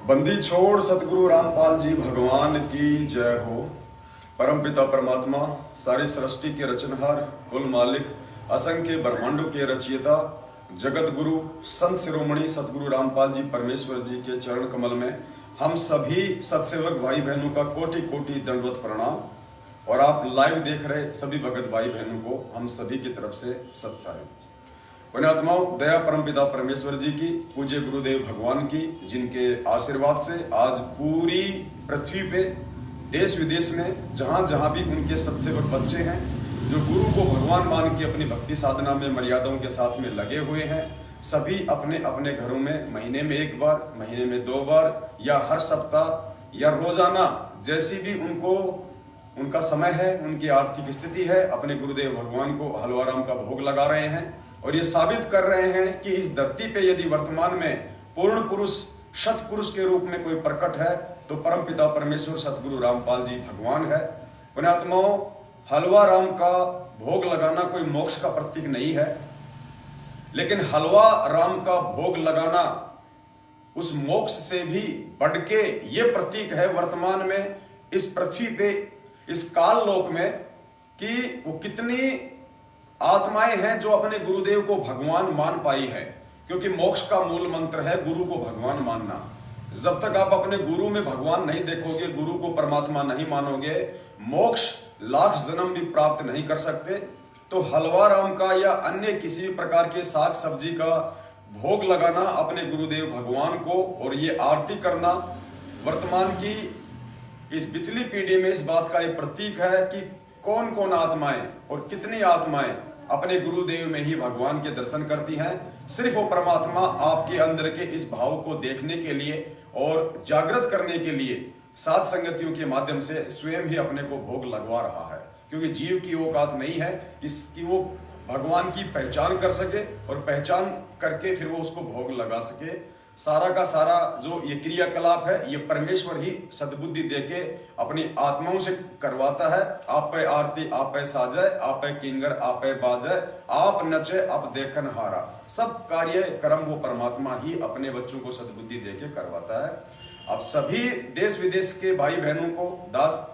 बंदी छोड़ सतगुरु रामपाल जी भगवान की जय हो। परमपिता परमात्मा, सारी सृष्टि के रचनहार, कुल मालिक, असंख्य ब्रह्मांडों के रचयिता, जगत गुरु संत शिरोमणि सतगुरु रामपाल जी परमेश्वर जी के चरण कमल में हम सभी सत्सेवक भाई बहनों का कोटि कोटि दंडवत प्रणाम। और आप लाइव देख रहे सभी भगत भाई बहनों को हम सभी की तरफ से सत्सारी पुण्यात्माओं, दया परमपिता परमेश्वर जी की, पूज्य गुरुदेव भगवान की, जिनके आशीर्वाद से आज पूरी पृथ्वी पे देश विदेश में जहां जहां भी उनके सत्सेवक बच्चे हैं जो गुरु को भगवान मान के अपनी भक्ति साधना में मर्यादाओं के साथ में लगे हुए हैं, सभी अपने अपने घरों में महीने में एक बार, महीने में 2 बार या हर सप्ताह या रोजाना जैसी भी उनका समय है, उनकी आर्थिक स्थिति है, अपने गुरुदेव भगवान को हलवाराम का भोग लगा रहे हैं। और ये साबित कर रहे हैं कि इस धरती पे यदि वर्तमान में पूर्ण पुरुष शत पुरुष के रूप में कोई प्रकट है तो परमपिता परमेश्वर सतगुरु रामपाल जी भगवान है। पुण्यात्माओं, हलवा राम का भोग लगाना कोई मोक्ष का प्रतीक नहीं है, लेकिन हलवा राम का भोग लगाना उस मोक्ष से भी बढ़ के ये प्रतीक है वर्तमान में इस पृथ्वी पे, इस काल लोक में, कि वो कितनी आत्माएं हैं जो अपने गुरुदेव को भगवान मान पाई है। क्योंकि मोक्ष का मूल मंत्र है गुरु को भगवान मानना। जब तक आप अपने गुरु में भगवान नहीं देखोगे, गुरु को परमात्मा नहीं मानोगे, मोक्ष लाख जन्म भी प्राप्त नहीं कर सकते। तो हलवा राम का या अन्य किसी भी प्रकार के साग सब्जी का भोग लगाना अपने गुरुदेव भगवान को और ये आरती करना वर्तमान की इस पिछली पीढ़ी में इस बात का एक प्रतीक है कि कौन कौन आत्माएं और कितनी आत्माएं अपने गुरुदेव में ही भगवान के दर्शन करती हैं। सिर्फ वो परमात्मा आपके अंदर के इस भाव को देखने के लिए और जागृत करने के लिए सात संगतियों के माध्यम से स्वयं ही अपने को भोग लगवा रहा है। क्योंकि जीव की औकात नहीं है कि वो भगवान की पहचान कर सके और पहचान करके फिर वो उसको भोग लगा सके। सारा का सारा जो ये क्रियाकलाप है ये परमेश्वर ही सद्बुद्धि देके अपनी आत्माओं से करवाता है। आप पे आरती आप पे साजय, आप पे किंगर आप पे बाजय, आप नचे आप देखन हारा। सब कार्य कर्म वो परमात्मा ही अपने बच्चों को सद्बुद्धि देके करवाता है। अब सभी देश विदेश के भाई बहनों को दास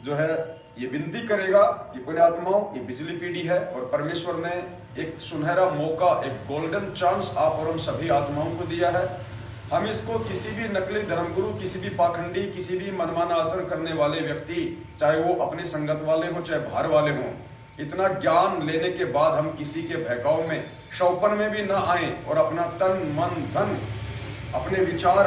जो है ये विनती करेगा कि पुण्यात्माओं, ये पिछली पीढ़ी है और परमेश्वर ने एक सुनहरा मौका, एक गोल्डन चांस आप और हम सभी आत्माओं को दिया है। हम इसको किसी भी नकली धर्मगुरु, किसी भी पाखंडी, किसी भी मनमाना आचरण करने वाले व्यक्ति, चाहे वो अपनी संगत वाले हों चाहे बाहर वाले हों, इतना ज्ञान लेने के बाद हम किसी के बहकाव में, शौपन में भी ना आए और अपना तन मन धन, अपने विचार,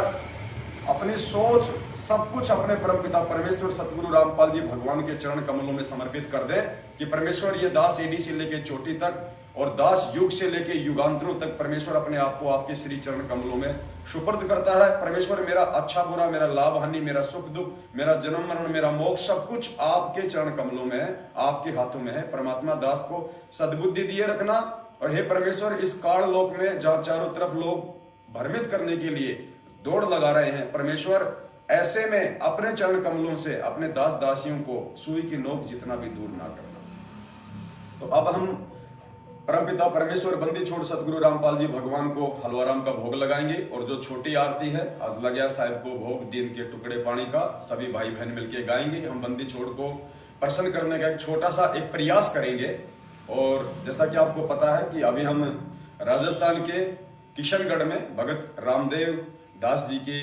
अपनी सोच, सब कुछ अपने परमपिता परमेश्वर सतगुरु रामपाल जी भगवान के चरण कमलों में समर्पित कर दे कि परमेश्वर ये दास एडी से लेके चोटी तक और दास युग से लेके युगांतरों तक परमेश्वर अपने आप को आपके श्री चरण कमलों में सुपर्द करता है। परमेश्वर मेरा अच्छा बुरा, मेरा लाभ हानि, मेरा सुख दुख, मेरा जन्म मरण, मेरा मोक्ष, सब कुछ आपके चरण कमलों में है, आपके हाथों में है। परमात्मा दास को सद्बुद्धि दिए रखना। और हे परमेश्वर, इस काल लोक में जहाँ चारों तरफ लोग भ्रमित करने के लिए दौड़ लगा रहे हैं, परमेश्वर ऐसे में अपने चरण कमलों से अपने दास दासियों को सुई की नोक जितना भी दूर ना करना। तो अब हम परमपिता परमेश्वर बंदी छोड़ सतगुरु रामपाल जी भगवान को हलवाराम का भोग लगाएंगे। और जो छोटी आरती है आज लग्या साहिब को भोग दिन के टुकड़े पानी का सभी भाई बहन मिलके गाएंगे। हम बंदी छोड़ को प्रसन्न करने का एक छोटा सा एक प्रयास करेंगे। और जैसा कि आपको पता है कि अभी हम राजस्थान के किशनगढ़ में भगत रामदेव दास जी की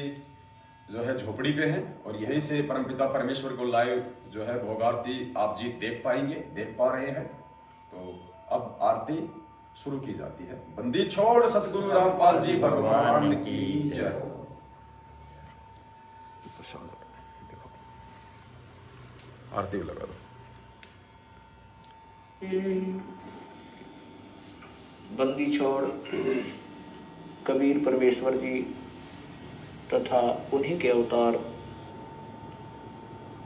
जो है झोपड़ी पे हैं और यहीं से परमपिता परमेश्वर को लाइव जो है भोग आरती आप जी देख पाएंगे, देख पा रहे हैं। तो अब आरती शुरू की जाती है। बंदी छोड़ सतगुरु रामपाल जी भगवान की जय। आरती लगा दो। बंदी छोड़ कबीर परमेश्वर जी तथा उन्हीं के अवतार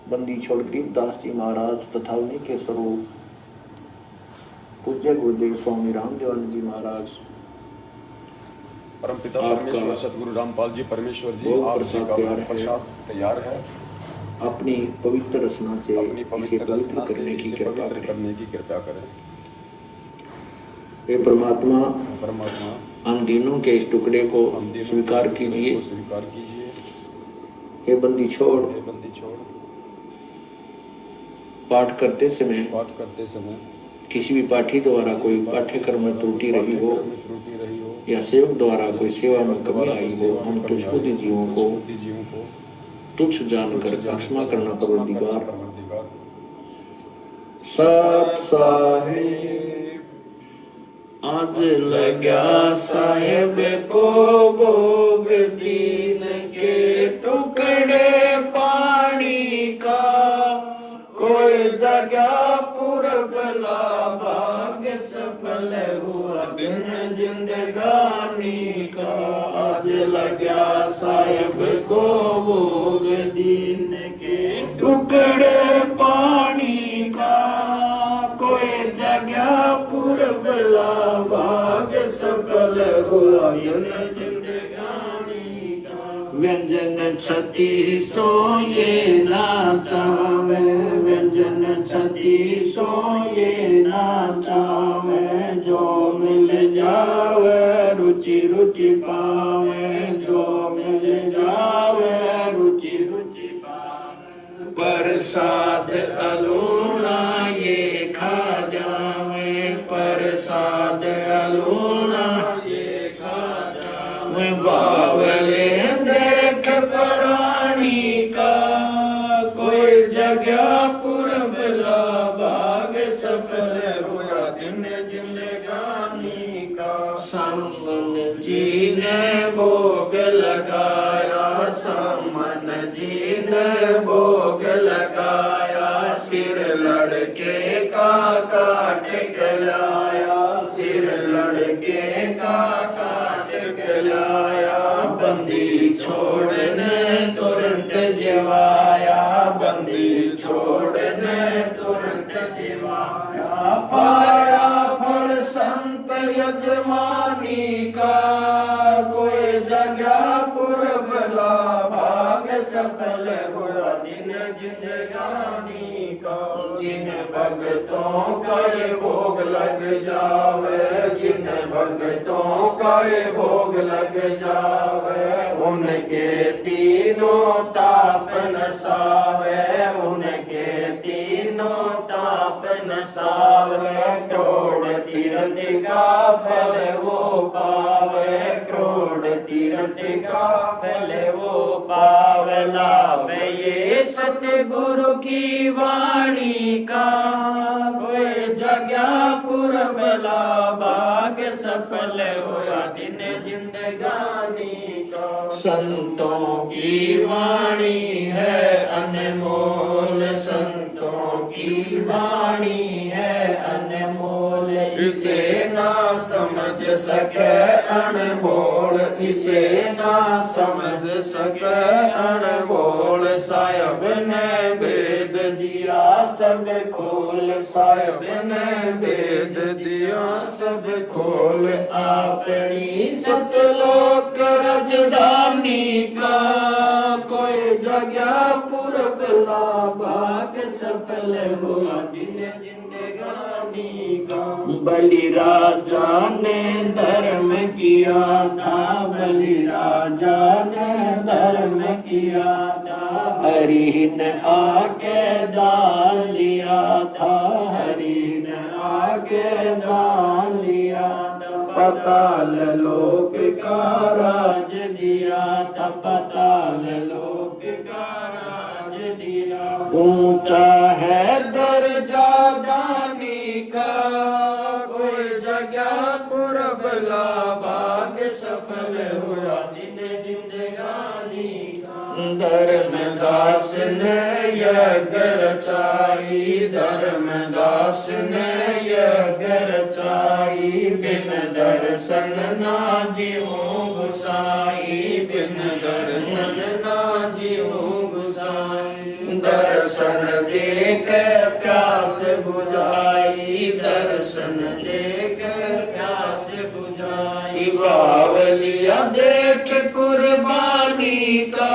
बंदी छोड़ गरीबदास जी महाराज तथा उन्हीं के स्वरूप पूज्य गुरुदेव स्वामी रामदेवानंद जी महाराज, परमपिता परमेश्वर सतगुरु रामपाल जी परमेश्वर जी आप जी का प्रसाद तैयार है। अपनी पवित्र रचना से अपनी पवित्र रचना से इसे पवित्र करने की कृपा करें। हे परमात्मा, परमात्मा हम दिनों के इस टुकड़े को स्वीकार कीजिए। स्वीकार कीजिए हे बंदी छोड़। हे बंदी छोड़। पाठ करते समय पाठ करते समय किसी भी पाठी द्वारा कोई पाठ्यक्रम में त्रुटि रही हो या सेवक द्वारा कोई सेवा में कमी आई हो, हम तुच्छबुद्धि जीवों को तुच्छ जानकर क्षमा करना परवरदिगार। सत साहिब आज लग्या साहेब को भोग दीन के टुकड़े पानी का, कोई जगह पूरब ला भाग सफल हुआ दिन जिंदगानी का। आज लग्या साहेब को भोग दीन के टुकड़े पानी का, कोई जगह पूरब ला भाग सफल हुआ दिन जिंदगानी का। व्यंजन छती सो ये ना चावे, व्यंजन छती सो ये ना चावे, जो मिल जावे रुचि रुचि पावे, जो मिल जावे रुचि रुचि पावे। प्रसाद अलूना ये खा जावे, प्रसाद अलूना ये खा जावे। बावले देख प्राणी का, कोई जगह पूरब ला भाग सफल हुआ दिन जिंदगानी का। समन जी ने भोग लगाया, समन जी ने भोग लगाया, सिर लड़के का काट के लाया, सिर लड़के का काट के लाया। बंदी छोड़ने तुरंत जिवाया, बंदी छोड़ने तुरंत जिवाया। पाया फल संत यजमानी का, कोई जगह पूरब ला भाग सफल हुआ दिन जिंदगानी का। जिन भक्तों का ये भोग लग जावे, जिन भक्तों का ये भोग लग जावे, उनके तीनों ताप नसावे, उनके तीनों ताप नसावे। करोड़ तीर्थ का फल वो पावे, करोड़ तीर्थ का फल वो पावे। लाभ ये सतगुरु की वाणी का, कोई जगह पूरब ला भाग सफल हुआ दिन जिंदगानी का। संतों की वाणी है अनमोल, संतों की वाणी है अनमोल। इसे ना समझ सके अनमोल, इसे ना समझ सके अनमोल। साहिब ने भेद दिया सब खोल, साहिब ने भेद दिया सब खोल। अपनी सतलोक राजधानी का, कोई जगह पूरब ला भाग सफल हुआ दिन जिंदगानी का। बलि राजा ने धर्म किया था, बलि राजा ने धर्म किया था। हरि ने आके दान लिया था, हरि ने आके दान लिया था। पाताल लोक का राज दिया था, पाताल लोक का राज दिया। ऊंचा है दर्जा दानी का, कोई जगह पूरब ला भाग सफल हुआ दिन जिंदगानी का। धर्मदास ने यज्ञ रचाई, धर्मदास ने यज्ञ रचाई। बिन दर्शन ना जीवों गुसाई, बिन दर्शन ना जीवों गुसाई। दर्शन देख प्यास बुझाई, दर्शन देख प्यास बुझाई। बावलिया देख कुर्बानी का,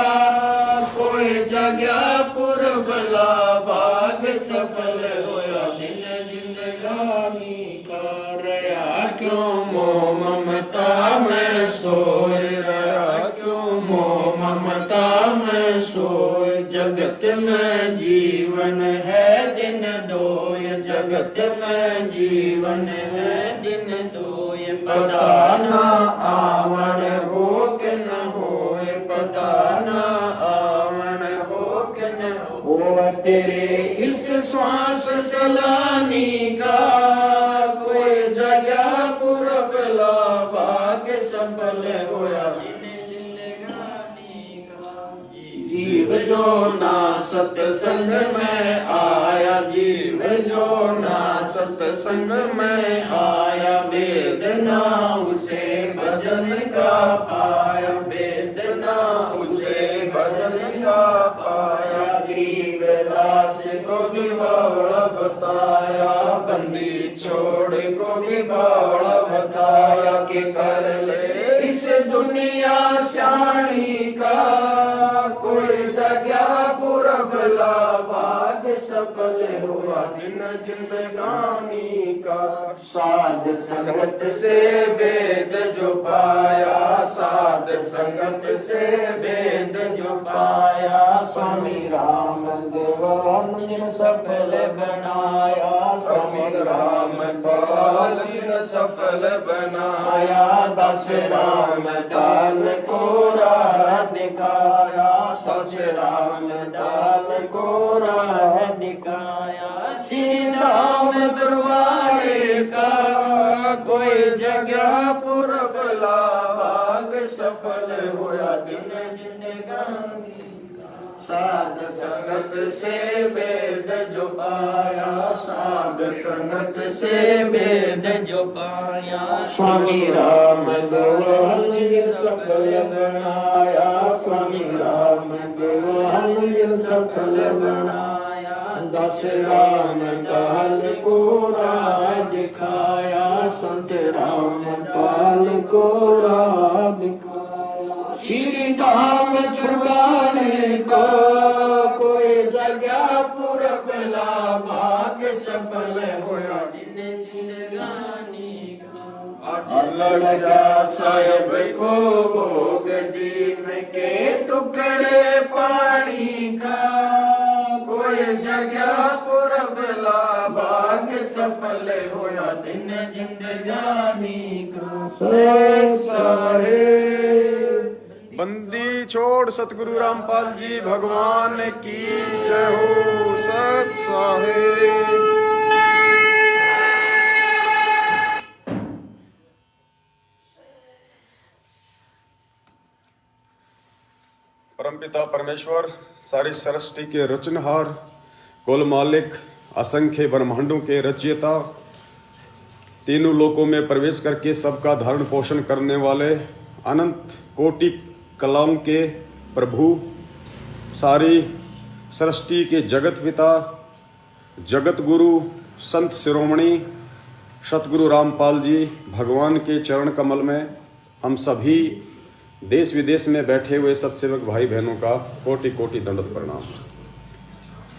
कोई जगह पूरब ला भाग सफल हुआ दिन जिंदगानी का। रहा क्यों मोह ममता में सोए, रहा क्यों मोह ममता में सोए। तेरे इस श्वास सलानी का कोई जगह पुरब लावा के सफल होया जीव जो ना सत्संग में आया, जीव जो ना सत्संग में आया, वेदना उसे भजन का पाया, वेदना उसे भजन का पाया। गरीबदास को भी बावड़ा बताया, बंदी छोड़ को भी बावड़ा बताया कि कर ले इस दुनिया शानी का कोई जगह पुरब लाभाग सफल हुआ दिन जिंदगानी का। साध संगत से वेद जो पाया, साध संगत से वेद जो पाया, स्वामी राम देवान जिन सफल बनाया, स्वामी राम पाल जिन सफल बनाया, दास राम दास को राह दिखाया, दास राम दास को राह दिखाया। श्री राम दरबारे का कोई जगह पुरब लाभाग सफल होया दिन जिंदगानी। साध संगत से वेद जो पाया, साध संगत से वेद जो पाया, स्वामी राम देवान जिन सफल बनाया, स्वामी राम देवान जिन सफल बनाया, दास राम दास को राह दिखाया, संत राम पाल को राह दिखाया। श्री धाम छुड़ाने को कोई जगह पुरब लाभाग सफल होया दिन जिंदगानी का। लगा साहेब को भोग दीन के टुकड़े पानी का कोई जगह पुरब लाभाग सफल होया दिन जिंदगानी का। बंदी छोड़ सतगुरु रामपाल जी भगवान की जय हो। सत साहेब। परमपिता परमेश्वर सारी सृष्टि के रचनहार, कुल मालिक, असंख्य ब्रह्मांडों के रचयिता, तीनों लोकों में प्रवेश करके सबका धारण पोषण करने वाले, अनंत कोटि कलाओं के प्रभु, सारी सृष्टि के जगत पिता, जगत गुरु, संत शिरोमणि सतगुरु रामपाल जी भगवान के चरण कमल में हम सभी देश विदेश में बैठे हुए सत्सेवक भाई बहनों का कोटि कोटि दंडवत प्रणाम।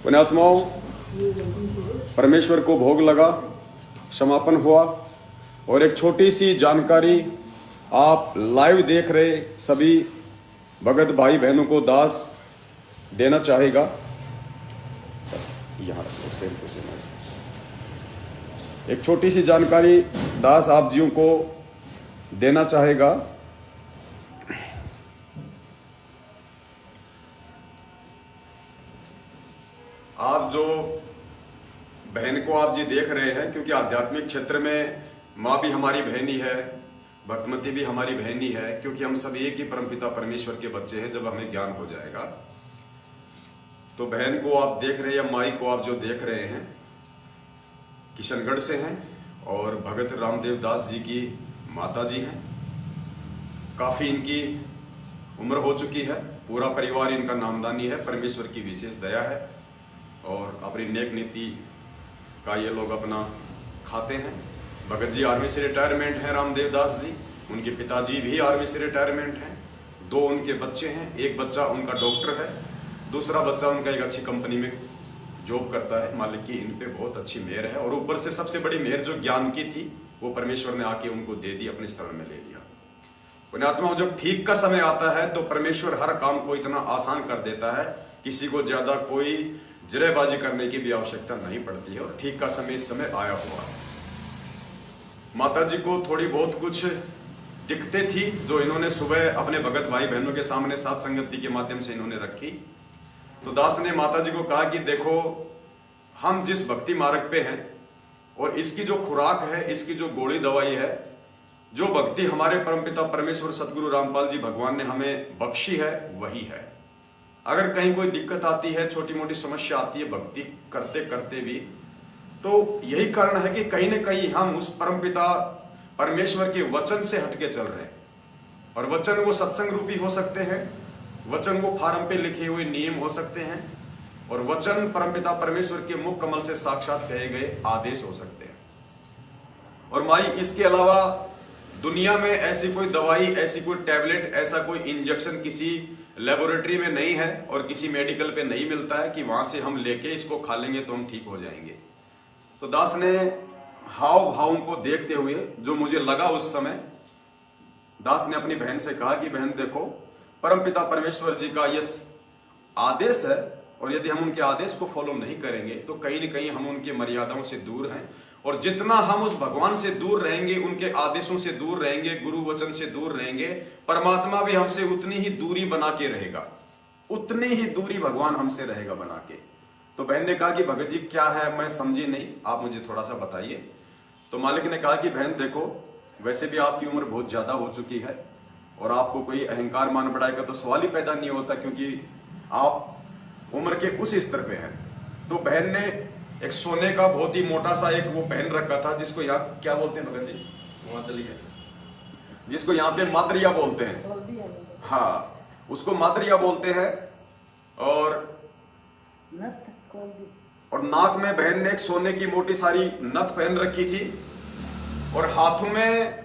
पुण्यात्माओं, परमेश्वर को भोग लगा, समापन हुआ, और एक छोटी सी जानकारी आप लाइव देख रहे सभी भगत भाई बहनों को दास देना चाहेगा। बस यहाँ रखो, सेम टू सेम ऐसे। एक छोटी सी जानकारी दास आप जियों को देना चाहेगा। आप जो बहन को आप जी देख रहे हैं, क्योंकि आध्यात्मिक क्षेत्र में माँ भी हमारी बहन ही है, भक्तमती भी हमारी बहन ही है, क्योंकि हम सब एक ही परमपिता परमेश्वर के बच्चे हैं। जब हमें ज्ञान हो जाएगा तो बहन को आप देख रहे हैं, या माई को आप जो देख रहे हैं, किशनगढ़ से हैं और भगत रामदेव दास जी की माता जी हैं। काफी इनकी उम्र हो चुकी है, पूरा परिवार इनका नामदानी है, परमेश्वर की विशेष दया है और अपनी नेक नीति का ये लोग अपना खाते हैं। भगत जी आर्मी से रिटायरमेंट है, रामदेव दास जी, उनके पिताजी भी आर्मी से रिटायरमेंट हैं। 2 उनके बच्चे हैं, एक बच्चा उनका डॉक्टर है, दूसरा बच्चा उनका एक अच्छी कंपनी में जॉब करता है। मालिक की इन पे बहुत अच्छी मेहर है, और ऊपर से सबसे बड़ी मेहर जो ज्ञान की थी वो परमेश्वर ने आके उनको दे दी, अपने शरण में ले लिया। पुण्यात्मा, जब ठीक का समय आता है तो परमेश्वर हर काम को इतना आसान कर देता है, किसी को ज्यादा कोई जरेबाजी करने की भी आवश्यकता नहीं पड़ती है, और ठीक का समय इस समय आया हुआ है। माता जी को थोड़ी बहुत कुछ दिक्कतें थी जो इन्होंने सुबह अपने भगत भाई बहनों के सामने साथ संगति के माध्यम से इन्होंने रखी, तो दास ने माता जी को कहा कि देखो, हम जिस भक्ति मार्ग पे हैं और इसकी जो खुराक है, इसकी जो गोली दवाई है, जो भक्ति हमारे परमपिता परमेश्वर सतगुरु रामपाल जी भगवान ने हमें बख्शी है, वही है। अगर कहीं कोई दिक्कत आती है, छोटी मोटी समस्या आती है भक्ति करते करते भी, तो यही कारण है कि कहीं न कहीं हम उस परमपिता परमेश्वर के वचन से हटके चल रहे हैं। और वचन वो सत्संग रूपी हो सकते हैं, वचन वो फार्म पे लिखे हुए नियम हो सकते हैं, और वचन परमपिता परमेश्वर के मुख कमल से साक्षात कहे गए आदेश हो सकते हैं। और माई, इसके अलावा दुनिया में ऐसी कोई दवाई, ऐसी कोई टैबलेट, ऐसा कोई इंजेक्शन किसी लेबोरेटरी में नहीं है और किसी मेडिकल पे नहीं मिलता है कि वहां से हम लेके इसको खा लेंगे तो हम ठीक हो जाएंगे। तो दास ने हाव भावों को देखते हुए जो मुझे लगा उस समय, दास ने अपनी बहन से कहा कि बहन देखो, परमपिता परमेश्वर जी का ये आदेश है, और यदि हम उनके आदेश को फॉलो नहीं करेंगे तो कहीं न कहीं हम उनके मर्यादाओं से दूर हैं। और जितना हम उस भगवान से दूर रहेंगे, उनके आदेशों से दूर रहेंगे, गुरु वचन से दूर रहेंगे, परमात्मा भी हमसे उतनी ही दूरी बना के रहेगा, उतनी ही दूरी भगवान हमसे रहेगा बना के। तो बहन ने कहा कि भगत जी क्या है, मैं समझी नहीं, आप मुझे थोड़ा सा बताइए। तो मालिक ने कहा कि बहन देखो, वैसे भी आपकी उम्र बहुत ज्यादा हो चुकी है और आपको कोई अहंकार मान बढ़ाई का तो सवाल ही पैदा नहीं होता, क्योंकि आप उम्र के उस स्तर पे हैं। तो बहन ने एक सोने का बहुत ही मोटा सा एक वो पहन रखा था, जिसको यहाँ क्या बोलते हैं भगत जी? मादरिया, जिसको यहाँ पे मादरिया बोलते हैं। हाँ, उसको मादरिया बोलते हैं। और नाक में बहन ने एक सोने की मोटी सारी नथ पहन रखी थी, और हाथों में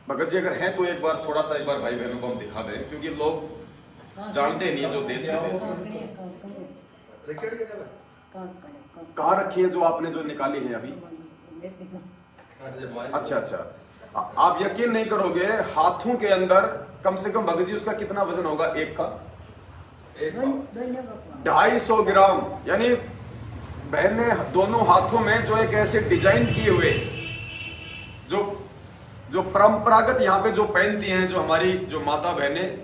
भगत जी अगर हैं तो एक बार थोड़ा सा एक बार भाई बहनों को हम दिखा दें, क्योंकि लोग जानते नहीं है जो देश विदेश में। कहाँ रखी है जो आपने जो निकाली है अभी? अच्छा अच्छा, आप यकीन नहीं करोगे, हाथों के अंदर कम से कम भगत जी उसका कितना वजन होगा? एक का 250 ग्राम। यानी बहन ने दोनों हाथों में जो एक ऐसे डिजाइन किए हुए, जो परंपरागत यहाँ पे जो पहनती हैं, जो हमारी जो माता बहनें,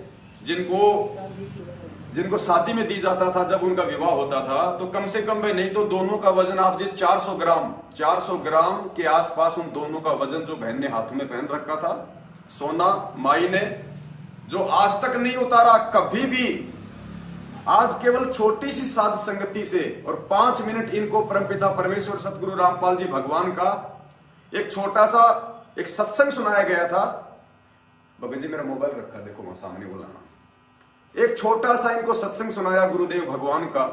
जिनको शादी में दी जाता था जब उनका विवाह होता था, तो कम से कम भाई नहीं तो दोनों का वजन आप जी 400 ग्राम के आसपास उन दोनों का वजन जो बहन ने हाथों में पहन रखा था, सोना माई ने जो आज तक नहीं उतारा कभी भी। आज केवल छोटी सी साध संगति से और 5 मिनट इनको परमपिता परमेश्वर सतगुरु रामपाल जी भगवान का एक छोटा सा एक सत्संग सुनाया गया था। भगत जी मेरा मोबाइल रखा, देखो मैं सामने बुलाना। एक छोटा सा इनको सत्संग सुनाया गुरुदेव भगवान का,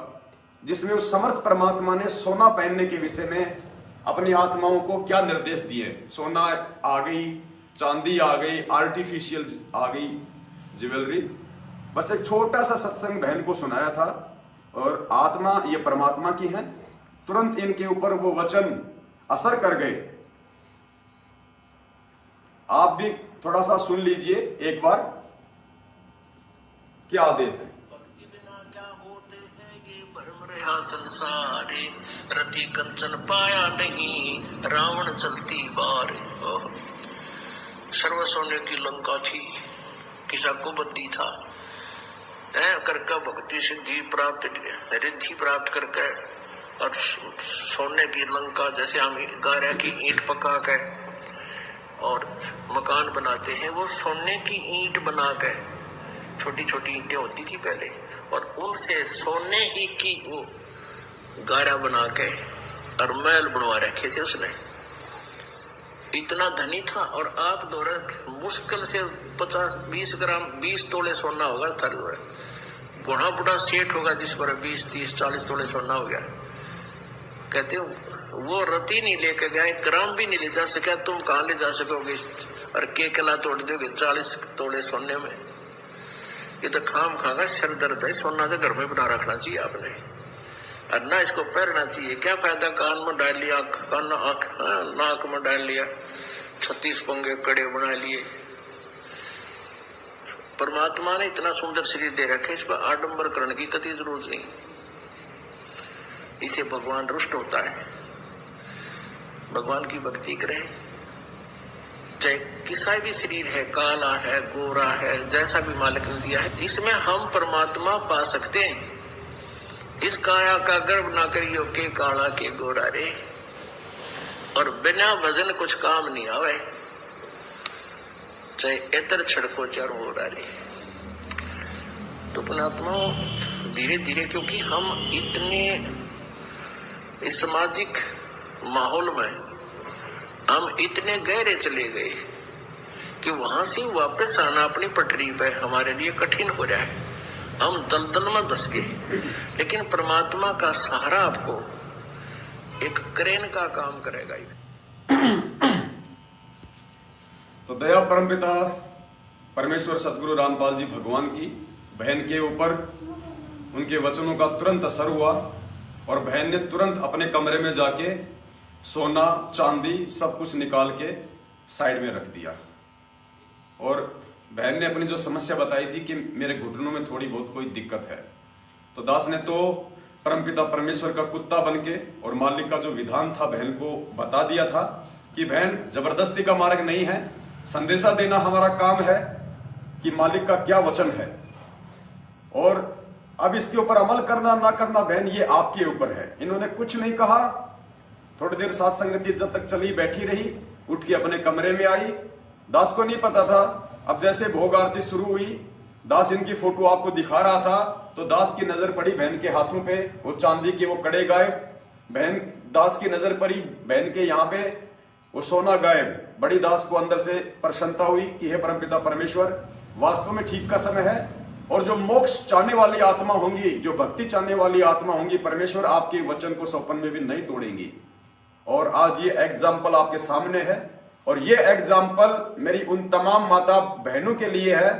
जिसमें उस समर्थ परमात्मा ने सोना पहनने के विषय में अपनी आत्माओं को क्या निर्देश दिए। सोना आ गई, चांदी आ गई, आर्टिफिशियल आ गई ज्वेलरी, बस एक छोटा सा सत्संग बहन को सुनाया था। और आत्मा ये परमात्मा की है, तुरंत इनके ऊपर वो वचन असर कर गए। आप भी थोड़ा सा सुन लीजिए एक बार, क्या आदेश है। भक्ति बिना क्या होते हैं ये भ्रम रहा संसारे, रति कंचन पाया नहीं रावण चलती बार। सर्व सोने की लंका थी, किसा को बद्दी था, करके भक्ति सिद्धि प्राप्त रिद्धि प्राप्त करके, और सोने की लंका जैसे हम गारा की ईंट पका के और मकान बनाते हैं, वो सोने की ईंट बना के, छोटी छोटी ईंटें होती थी पहले, और उनसे सोने ही की गारा बना के और महल बनवा रखे थे उसने। इतना धनी था। और आप दौरे मुश्किल से 50-20 ग्राम 20 तोले सोना होगा था। बुढ़ा बुढ़ा सेठ होगा जिस पर 20-30-40 तोले सोना हो गया। कहते हो वो रति नहीं लेके गया, 1 ग्राम भी नहीं ले जा सका। तुम कहाँ ले जा सकोगे? और के कला तोड़ दोगे 40 तोले सोने में? ये तो खाम खागा सिर दर्द है। सोना तो घर में बना रखना चाहिए आपने, और ना इसको पहनना चाहिए। क्या फायदा? कान में डाल लिया, नाक में डाल लिया, 36 पंगे कड़े बना लिए। परमात्मा ने इतना सुंदर शरीर दे रखे, इस पर आडंबर करने की कतई जरूरत नहीं। इसे भगवान रुष्ट होता है। भगवान की भक्ति करें, चाहे किसा भी शरीर है, काला है, गोरा है, जैसा भी मालिक ने दिया है, इसमें हम परमात्मा पा सकते हैं। इस काया का गर्व ना करियो के काला के गोरा रे। और बिना भजन कुछ काम नहीं आवे, चाहे इतर छड़को चारों ओर रे। तो पुणात्माओं धीरे धीरे, क्योंकि हम इतने इस सामाजिक माहौल में हम इतने गहरे चले गए कि वहां से वापस आना अपनी पटरी पे हमारे लिए कठिन हो रहा है। हम दलदल में धस गए, लेकिन परमात्मा का सहारा आपको एक क्रेन का काम करेगा। तो दया परमपिता परमेश्वर सतगुरु रामपाल जी भगवान की बहन के ऊपर उनके वचनों का तुरंत असर हुआ और बहन ने तुरंत अपने कमरे में जाके सोना चांदी सब कुछ निकाल के साइड में रख दिया। और बहन ने अपनी जो समस्या बताई थी कि मेरे घुटनों में थोड़ी बहुत कोई दिक्कत है, तो दास ने तो परमपिता परमेश्वर का कुत्ता बनके और मालिक का जो विधान था बहन को बता दिया था कि बहन जबरदस्ती का मार्ग नहीं है, संदेशा देना हमारा काम है कि मालिक का क्या वचन है, और अब इसके ऊपर अमल करना ना करना बहन ये आपके ऊपर है। इन्होंने कुछ नहीं कहा। थोड़ी देर साथ संगति जब तक चली बैठी रही, उठ के अपने कमरे में आई। दास को नहीं पता था। अब जैसे भोग आरती शुरू हुई, दास इनकी फोटो आपको दिखा रहा था, तो दास की नजर पड़ी बहन के हाथों पे, वो चांदी के वो कड़े गायब। बहन दास की नजर पड़ी बहन के यहाँ पे, वो सोना गायब। बड़ी दास को अंदर से प्रसन्नता हुई कि हे परमपिता परमेश्वर, वास्तव में ठीक का समय है, और जो मोक्ष चाहने वाली आत्मा होंगी, जो भक्ति चाहने वाली आत्मा होंगी, परमेश्वर आपके वचन को सौपन में भी नहीं तोड़ेंगी। और आज ये एग्जाम्पल आपके सामने है, और ये एग्जाम्पल मेरी उन तमाम माता बहनों के लिए है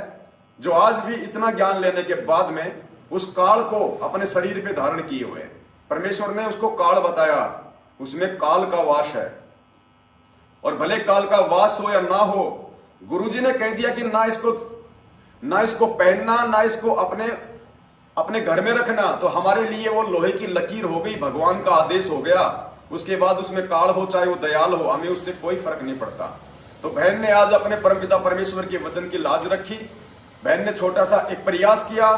जो आज भी इतना ज्ञान लेने के बाद में उस काल को अपने शरीर पे धारण किए हुए। परमेश्वर ने उसको काल बताया, उसमें काल का वास है, और भले काल का वास हो या ना हो, गुरुजी ने कह दिया कि ना इसको पहनना, ना इसको अपने घर में रखना, तो हमारे लिए वो लोहे की लकीर हो गई, भगवान का आदेश हो गया। उसके बाद उसमें काल हो चाहे वो दयाल हो, हमें उससे कोई फर्क नहीं पड़ता। तो बहन ने आज अपने परमपिता परमेश्वर के वचन की लाज रखी। बहन ने छोटा सा एक प्रयास किया,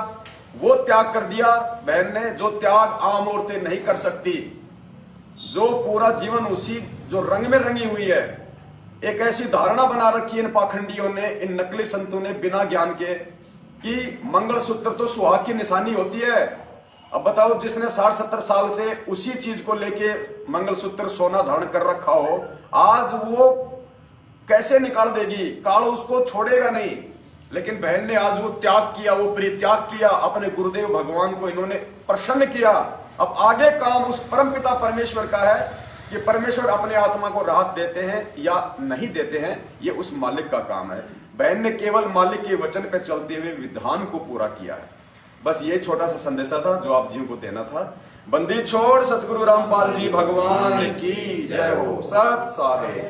वो त्याग कर दिया बहन ने, जो त्याग आम औरतें नहीं कर सकती, जो पूरा जीवन उसी जो रंग में रंगी हुई है। एक ऐसी धारणा बना रखी है इन पाखंडियों ने, इन नकली संतों ने बिना ज्ञान के, कि मंगलसूत्र तो सुहाग की निशानी होती है। अब बताओ, जिसने 60-70 साल से उसी चीज को लेके मंगलसूत्र सोना धारण कर रखा हो, आज वो कैसे निकाल देगी? काल उसको छोड़ेगा नहीं। लेकिन बहन ने आज वो त्याग किया, वो परित्याग किया, अपने गुरुदेव भगवान को इन्होंने प्रसन्न किया। अब आगे काम उस परमपिता परमेश्वर का है कि परमेश्वर अपने आत्मा को राहत देते हैं या नहीं देते हैं, ये उस मालिक का काम है। बहन ने केवल मालिक के वचन पे चलते हुए विधान को पूरा किया है। बस ये छोटा सा संदेशा था जो आप जी को देना था। बंदी छोड़ सतगुरु रामपाल जी भगवान की जय हो। सत साहे।